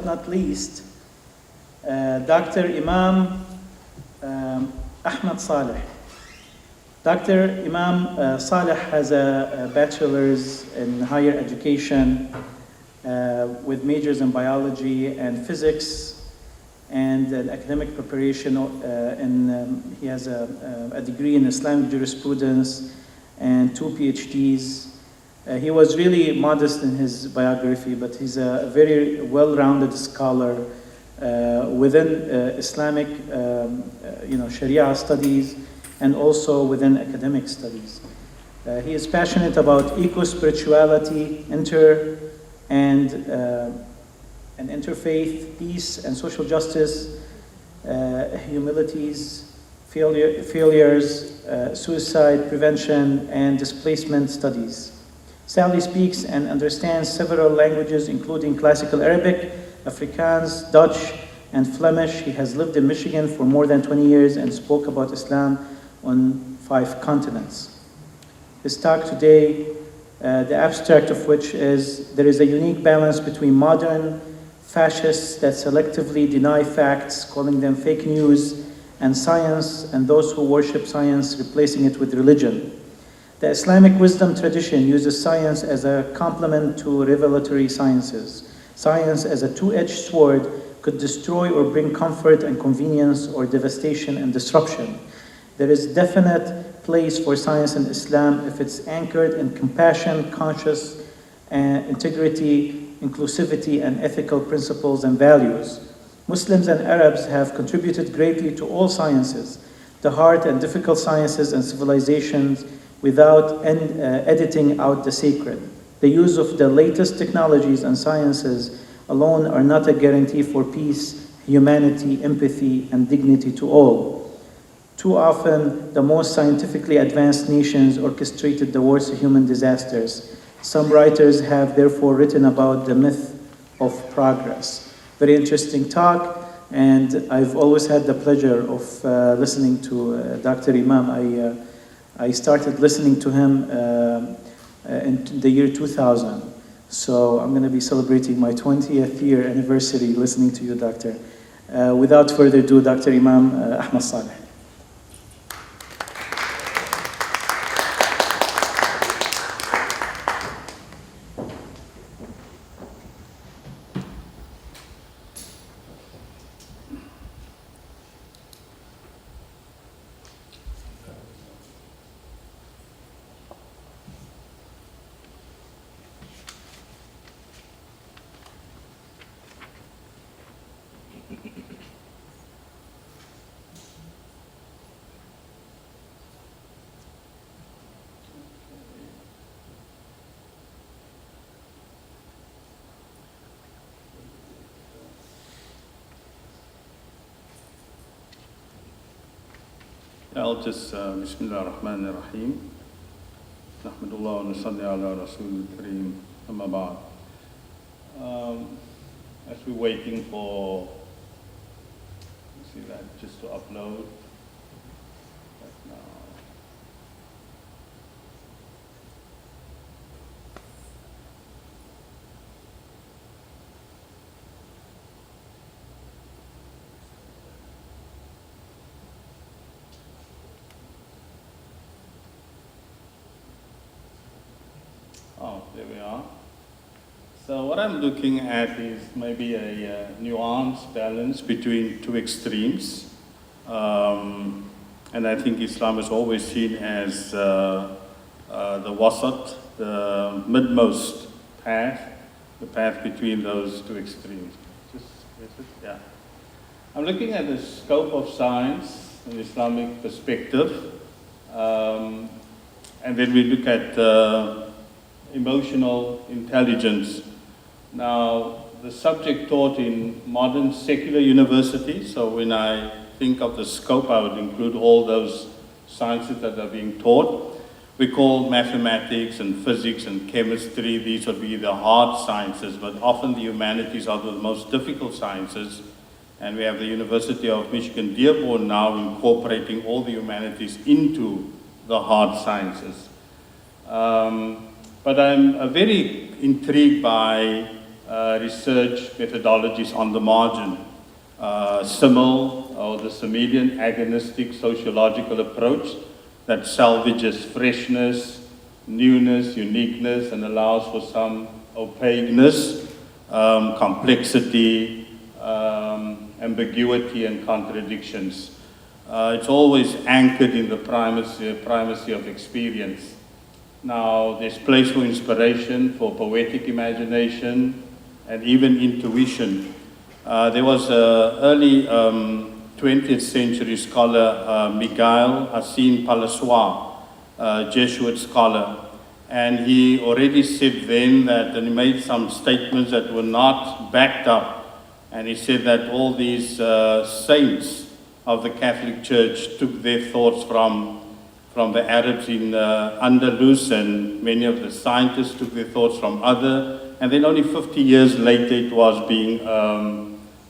but not least, Dr. Imam Achmat Salie. Dr. Imam Salie has a bachelor's in higher education with majors in biology and physics and an academic preparation. He has a degree in Islamic jurisprudence and 2 PhDs. He was really modest in his biography, but he's a very well-rounded scholar within Islamic Sharia studies and also within academic studies. He is passionate about eco-spirituality, and interfaith, peace and social justice, humilities, failures, suicide prevention, and displacement studies. Salie speaks and understands several languages, including Classical Arabic, Afrikaans, Dutch, and Flemish. He has lived in Michigan for more than 20 years and spoke about Islam on 5 continents. His talk today, the abstract of which is, there is a unique balance between modern fascists that selectively deny facts, calling them fake news, and science, and those who worship science, replacing it with religion. The Islamic wisdom tradition uses science as a complement to revelatory sciences. Science as a 2-edged sword could destroy or bring comfort and convenience or devastation and disruption. There is definite place for science in Islam if it's anchored in compassion, conscious integrity, inclusivity, and ethical principles and values. Muslims and Arabs have contributed greatly to all sciences, the hard and difficult sciences and civilizations, without editing out the sacred. The use of the latest technologies and sciences alone are not a guarantee for peace, humanity, empathy, and dignity to all. Too often, the most scientifically advanced nations orchestrated the worst human disasters. Some writers have therefore written about the myth of progress. Very interesting talk, and I've always had the pleasure of listening to Dr. Imam. I started listening to him in the year 2000. So I'm going to be celebrating my 20th year anniversary listening to you, Doctor. Without further ado, Dr. Imam Achmat Salie. I'll just, Bismillah ar-Rahman ar-Rahim. Nahmadullah wa nusalli ala Rasul al-Kareem, amma ba'd. As we're waiting for, see that, just to upload. But now. Oh, there we are. So what I'm looking at is maybe a nuanced balance between 2 extremes. And I think Islam is always seen as the wasat, the midmost path, the path between those 2 extremes. Yeah. I'm looking at the scope of science in Islamic perspective. And then we look at emotional intelligence. Now, the subject taught in modern secular universities, so when I think of the scope, I would include all those sciences that are being taught. We call mathematics and physics and chemistry, these would be the hard sciences, but often the humanities are the most difficult sciences. And we have the University of Michigan Dearborn now incorporating all the humanities into the hard sciences. But I'm very intrigued by research methodologies on the margin. SIML, or the Simelian agonistic sociological approach that salvages freshness, newness, uniqueness, and allows for some opaqueness, complexity, ambiguity, and contradictions. It's always anchored in the primacy of experience. Now, there's place for inspiration, for poetic imagination, and even intuition. There was an early 20th century scholar, Miguel Hassin Palasois, a Jesuit scholar, and he already said then that, and he made some statements that were not backed up, and he said that all these saints of the Catholic Church took their thoughts from the Arabs in Andalus, and many of the scientists took their thoughts from and then only 50 years later it was being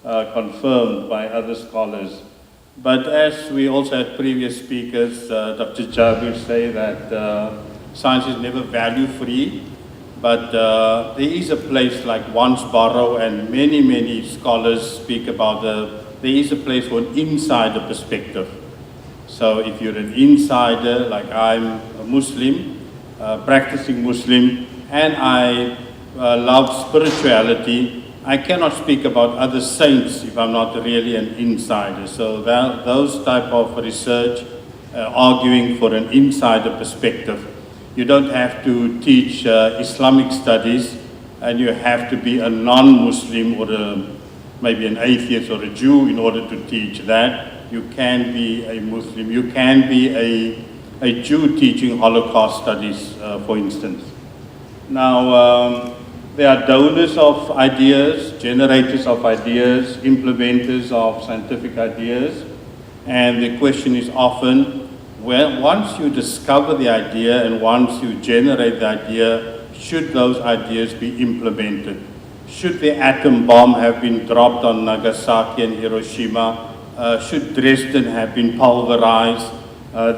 confirmed by other scholars. But as we also had previous speakers, Dr. Jabir say that science is never value-free, but there is a place like Wansborough, and many scholars speak about there is a place for an insider perspective. So if you're an insider, like I'm a Muslim, practicing Muslim, and I love spirituality, I cannot speak about other saints if I'm not really an insider. So those type of research, arguing for an insider perspective. You don't have to teach Islamic studies, and you have to be a non-Muslim or maybe an atheist or a Jew in order to teach that. You can be a Muslim. You can be a Jew teaching Holocaust studies, for instance. Now, there are donors of ideas, generators of ideas, implementers of scientific ideas, and the question is often, well, once you discover the idea and once you generate the idea, should those ideas be implemented? Should the atom bomb have been dropped on Nagasaki and Hiroshima? Should Dresden have been pulverized?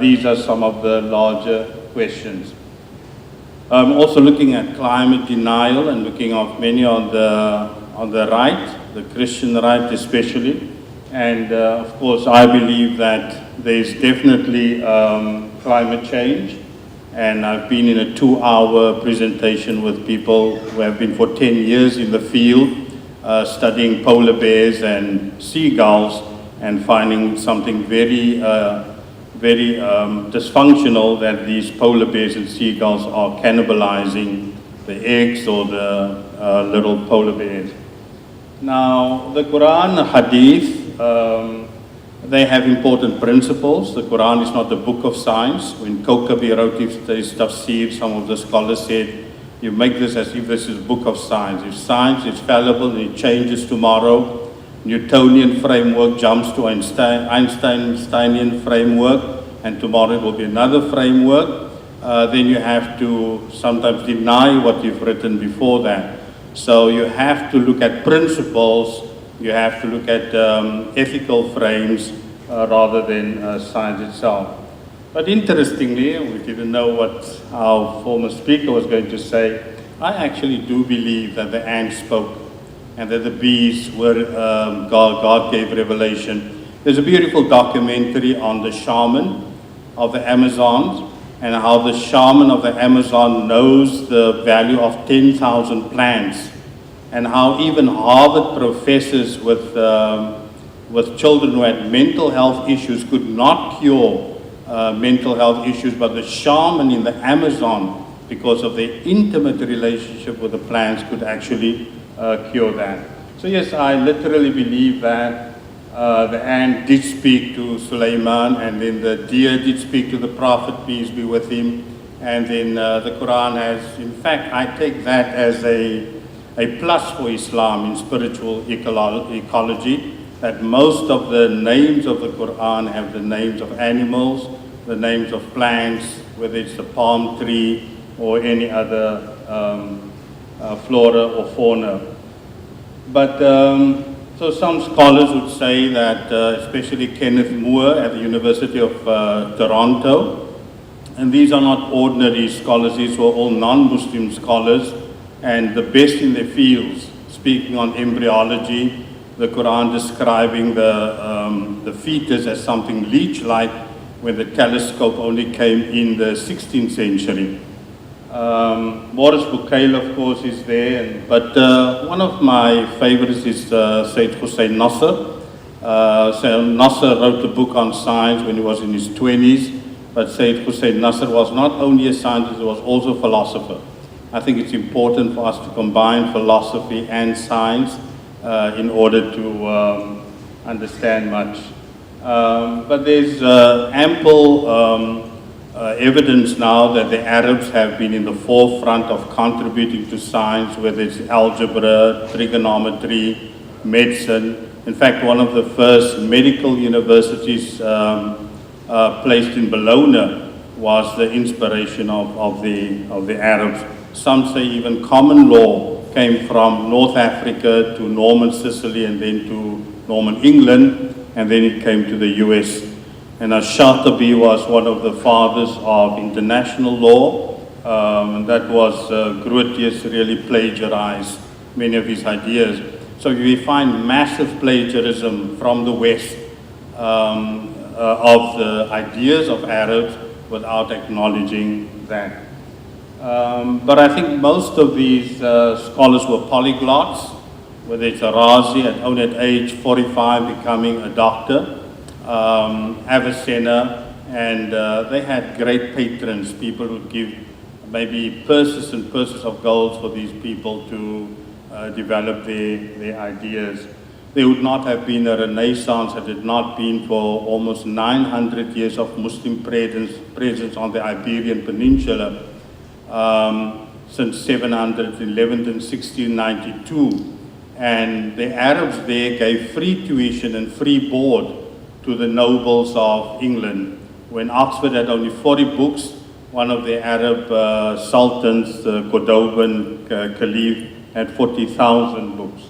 These are some of the larger questions. Also looking at climate denial and looking at many on the right, the Christian right especially. And of course, I believe that there's definitely climate change. And I've been in a 2-hour presentation with people who have been for 10 years in the field, studying polar bears and seagulls, and finding something very dysfunctional, that these polar bears and seagulls are cannibalizing the eggs or the little polar bears. Now, the Quran, Hadith, they have important principles. The Quran is not a book of science. When Kokabi wrote his tafsir, some of the scholars said, you make this as if this is a book of science. If science is fallible and it changes tomorrow, Newtonian framework jumps to Einsteinian framework, and tomorrow it will be another framework, then you have to sometimes deny what you've written before that. So you have to look at principles, you have to look at ethical frames rather than science itself. But interestingly, we didn't know what our former speaker was going to say. I actually do believe that the ants spoke and that the bees were, God gave revelation. There's a beautiful documentary on the shaman of the Amazon and how the shaman of the Amazon knows the value of 10,000 plants, and how even Harvard professors with children who had mental health issues could not cure mental health issues, but the shaman in the Amazon, because of their intimate relationship with the plants, could actually cure that. So yes, I literally believe that the ant did speak to Sulaiman, and then the deer did speak to the Prophet, peace be with him, and then the Quran has, in fact, I take that as a plus for Islam in spiritual ecology, that most of the names of the Quran have the names of animals, the names of plants, whether it's the palm tree or any other flora or fauna. But so some scholars would say that, especially Kenneth Moore at the University of Toronto, and these are not ordinary scholars, these were all non-Muslim scholars and the best in their fields. speaking on embryology, the Quran describing the fetus as something leech-like when the telescope only came in the 16th century. Boris Bucaille, of course, is there, but one of my favorites is Sayyid Hussein Nasser. Sayyid Nasser wrote a book on science when he was in his 20s, but Sayyid Hussein Nasser was not only a scientist, he was also a philosopher. I think it's important for us to combine philosophy and science in order to understand much. But there's ample evidence now that the Arabs have been in the forefront of contributing to science, whether it's algebra, trigonometry, medicine. In fact, one of the first medical universities placed in Bologna was the inspiration of the Arabs. Some say even common law came from North Africa to Norman Sicily and then to Norman England, and then it came to the US. And Shatibi was one of the fathers of international law, and that was Grotius really plagiarized many of his ideas. So we find massive plagiarism from the West of the ideas of Arabs without acknowledging that. But I think most of these scholars were polyglots, whether it's a Razi only at age 45 becoming a doctor, Avicenna, and they had great patrons. People would give maybe purses and purses of gold for these people to develop their ideas. There would not have been a Renaissance had it not been for almost 900 years of Muslim presence on the Iberian Peninsula since 711 and 1692. And the Arabs there gave free tuition and free board to the nobles of England. When Oxford had only 40 books, one of the Arab sultans, the Cordoban Caliph, had 40,000 books.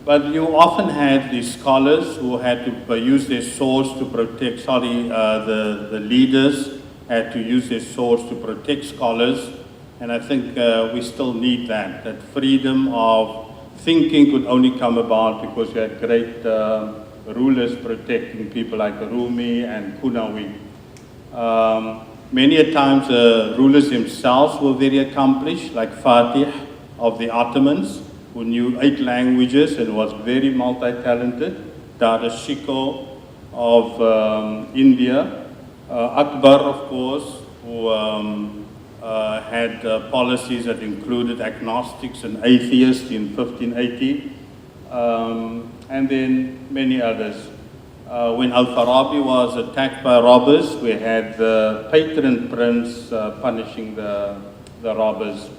But you often had these scholars who had to use their swords to protect, the leaders had to use their swords to protect scholars. And I think we still need that freedom of thinking could only come about because you had great rulers protecting people like Rumi and Kunawi. Many a times rulers themselves were very accomplished, like Fatih of the Ottomans, who knew 8 languages and was very multi-talented. Dara Shikoh of India. Akbar, of course, who had policies that included agnostics and atheists in 1580, and then many others. When Al-Farabi was attacked by robbers, we had the patron prince punishing the robbers.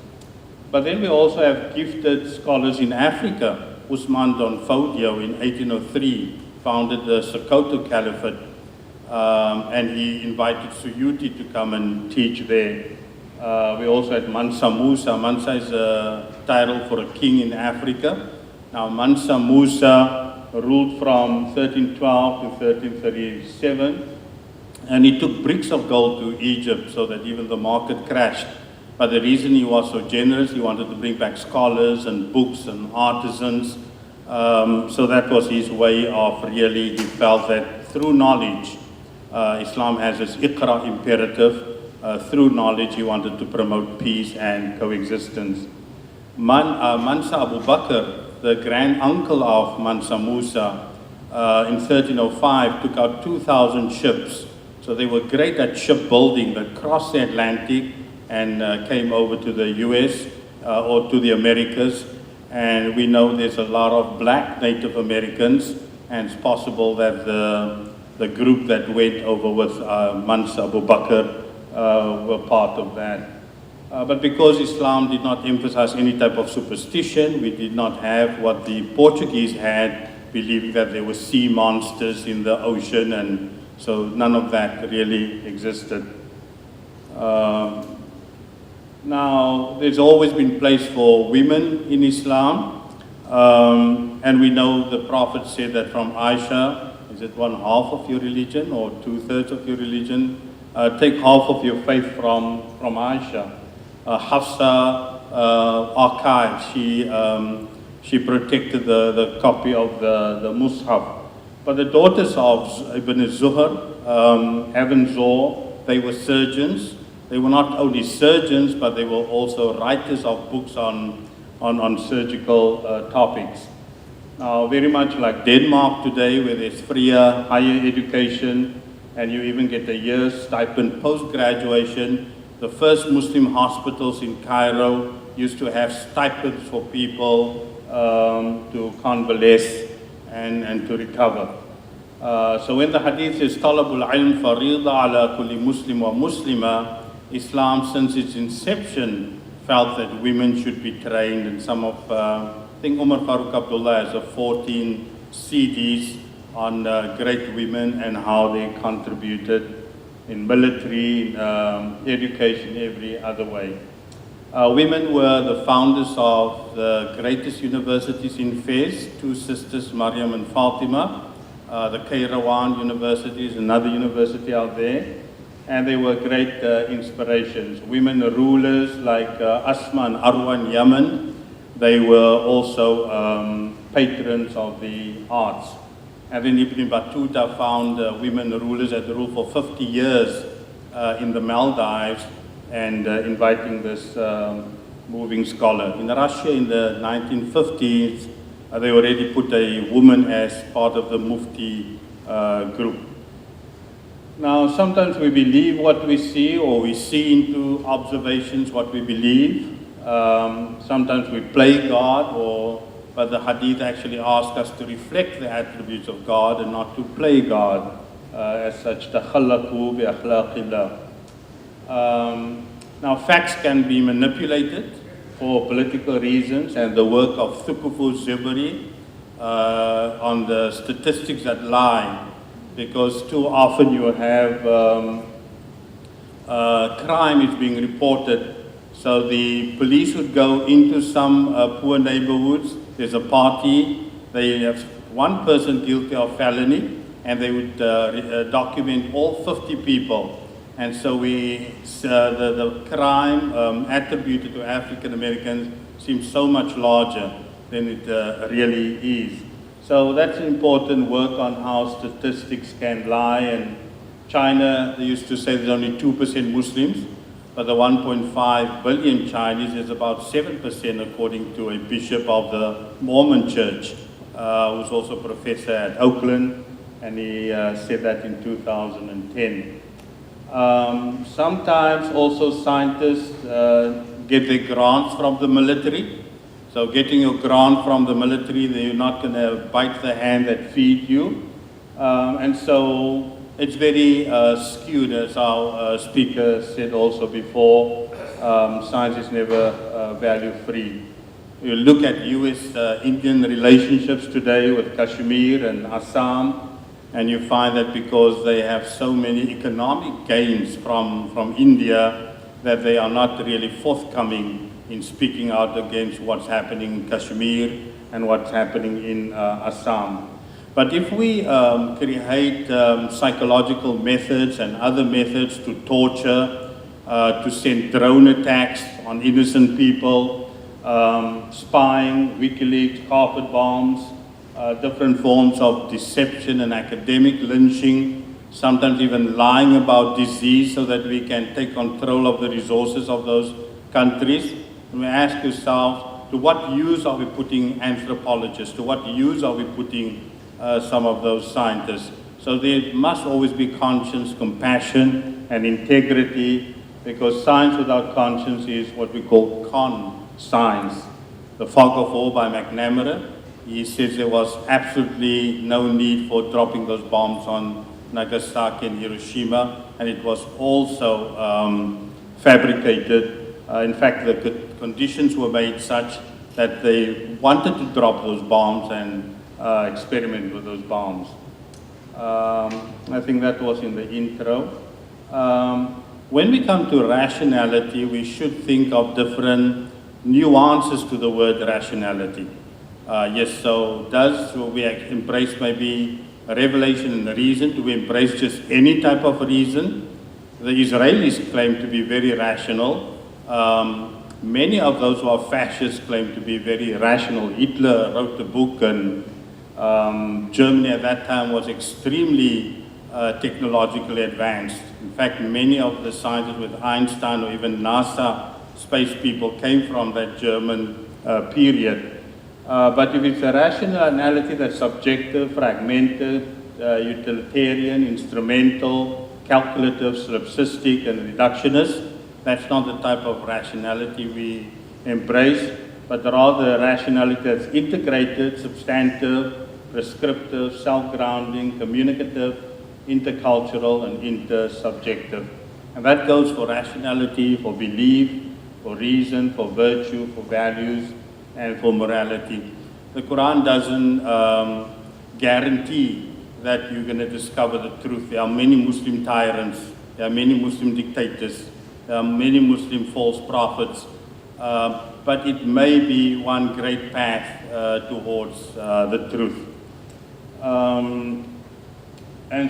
But then we also have gifted scholars in Africa. Usman Don Fodio in 1803 founded the Sokoto Caliphate, and he invited Suyuti to come and teach there. We also had Mansa Musa. Mansa is a title for a king in Africa. Now Mansa Musa ruled from 1312 to 1337, and he took bricks of gold to Egypt so that even the market crashed. But the reason he was so generous, he wanted to bring back scholars and books and artisans. So that was his way of really, he felt that through knowledge, Islam has this Iqra imperative. Through knowledge, he wanted to promote peace and coexistence. Mansa Abu Bakr, the grand uncle of Mansa Musa, in 1305 took out 2,000 ships. So they were great at shipbuilding that crossed the Atlantic and came over to the US or to the Americas. And we know there's a lot of black Native Americans, and it's possible that the group that went over with Mansa Abu Bakr were part of that. But because Islam did not emphasize any type of superstition, we did not have what the Portuguese had, believing that there were sea monsters in the ocean, and so none of that really existed. Now, there's always been place for women in Islam, and we know the Prophet said that from Aisha, is it 1/2 of your religion or 2/3 of your religion? Take half of your faith from Aisha. Hafsa archive. She protected the copy of the Mus'haf. But the daughters of Ibn Zuhr, Ibn Zor, they were surgeons. They were not only surgeons, but they were also writers of books on surgical topics. Now, very much like Denmark today, where there's freer higher education, and you even get a year's stipend post-graduation. The first Muslim hospitals in Cairo used to have stipends for people to convalesce and to recover. So when the hadith says, Talabul ilm farida ala kulli muslim wa muslima, Islam since its inception felt that women should be trained, and some of, I think Umar Farooq Abdullah has 14 CDs on great women and how they contributed in military, education, every other way. Women were the founders of the greatest universities in Fez, two sisters, Maryam and Fatima. The Kairawan University is another university out there. And they were great inspirations. Women rulers like Asma and Arwa in Yemen, they were also patrons of the arts. And then Ibn Battuta found women rulers that ruled for 50 years in the Maldives, and inviting this moving scholar. In Russia in the 1950s, they already put a woman as part of the Mufti group. Now, sometimes we believe what we see, or we see into observations what we believe. Sometimes we play God, but the hadith actually asks us to reflect the attributes of God and not to play God as such. تَخَلَّقُوا بِأَخْلَاقِ اللَّهِ. Now, facts can be manipulated for political reasons, and the work of Thukufu Zibri on the statistics that lie, because too often you have crime is being reported. So the police would go into some poor neighborhoods, there's a party, they have one person guilty of felony, and they would document all 50 people. And so the crime attributed to African Americans seems so much larger than it really is. So that's important work on how statistics can lie. And China, they used to say there's only 2% Muslims, but the 1.5 billion Chinese is about 7% according to a bishop of the Mormon Church, who's also a professor at Oakland, and he said that in 2010. Sometimes also scientists get their grants from the military. So getting your grant from the military, they're not going to bite the hand that feed you. And so it's very skewed, as our speaker said also before. Science is never value-free. You look at US-Indian relationships today with Kashmir and Assam, and you find that because they have so many economic gains from India, that they are not really forthcoming in speaking out against what's happening in Kashmir and what's happening in Assam. But if we create psychological methods and other methods to torture, to send drone attacks on innocent people, spying, WikiLeaks, carpet bombs, different forms of deception and academic lynching, sometimes even lying about disease so that we can take control of the resources of those countries. And we ask yourselves, to what use are we putting anthropologists? To what use are we putting some of those scientists? So there must always be conscience, compassion, and integrity, because science without conscience is what we call con-science. The Fog of War by McNamara, he says there was absolutely no need for dropping those bombs on Nagasaki and Hiroshima, and it was also fabricated. In fact, the conditions were made such that they wanted to drop those bombs and experiment with those bombs. I think that was in the intro. When we come to rationality, we should think of different nuances to the word rationality. Yes, so do we embrace maybe revelation and reason? Do we embrace just any type of reason? The Israelis claim to be very rational. Many of those who are fascists claim to be very rational. Hitler wrote a book, and Germany at that time was extremely technologically advanced. In fact, many of the scientists with Einstein or even NASA space people came from that German period. But if it's a rationality that's subjective, fragmented, utilitarian, instrumental, calculative, solipsistic, and reductionist, that's not the type of rationality we embrace, but rather rationality that's integrated, substantive, prescriptive, self-grounding, communicative, intercultural, and intersubjective. And that goes for rationality, for belief, for reason, for virtue, for values, and for morality. The Quran doesn't guarantee that you're going to discover the truth. There are many Muslim tyrants, there are many Muslim dictators, there are many Muslim false prophets, but it may be one great path towards the truth. And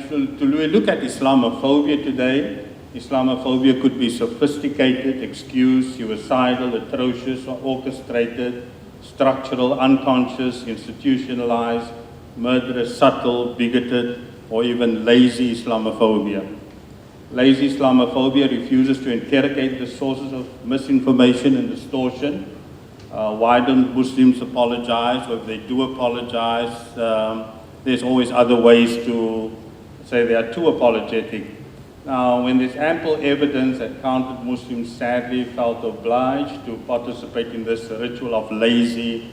so to look at Islamophobia today, Islamophobia could be sophisticated, excused, suicidal, atrocious, or orchestrated, structural, unconscious, institutionalized, murderous, subtle, bigoted, or even lazy Islamophobia. Lazy Islamophobia refuses to interrogate the sources of misinformation and distortion. Why don't Muslims apologize? Or if they do apologize, there's always other ways to say they are too apologetic. Now, when there's ample evidence that counted Muslims sadly felt obliged to participate in this ritual of lazy